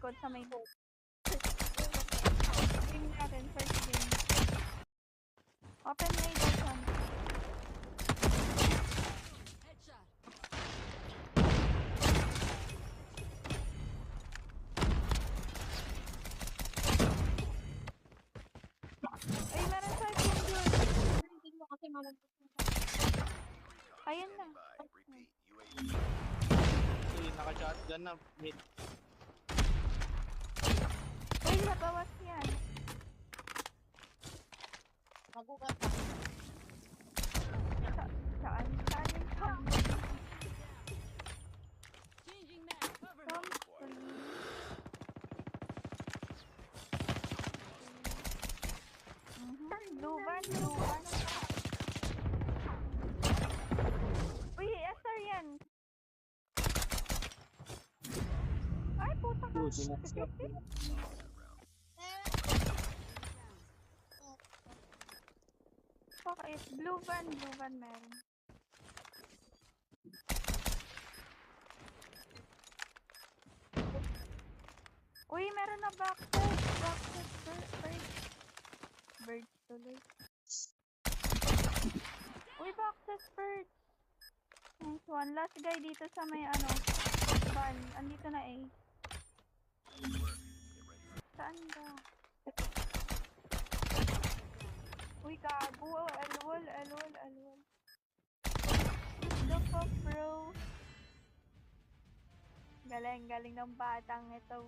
likod sa may boat. Game natin, first game. Open may doon. Ay, meron sa akin yun. Hindi mo kasi malagpas. Ayun na. Kasi naka-shotgun na. Mid. Uy, nabawas yan. Magugat pa. Saan? Saan yung saan? Changing mag. Cover me. Blue van. Uy, SR yan. Ay, puta ka. Good, sinaksak. Okay, blue van meron. Uy, meron na boxes, birds tuloy. Uy, boxes, birds. Nice one. Last guy dito sa may van. Andito na eh. Saan ba? Uy, gago. Alwal. The fuck, bro? Galing ng batang ito.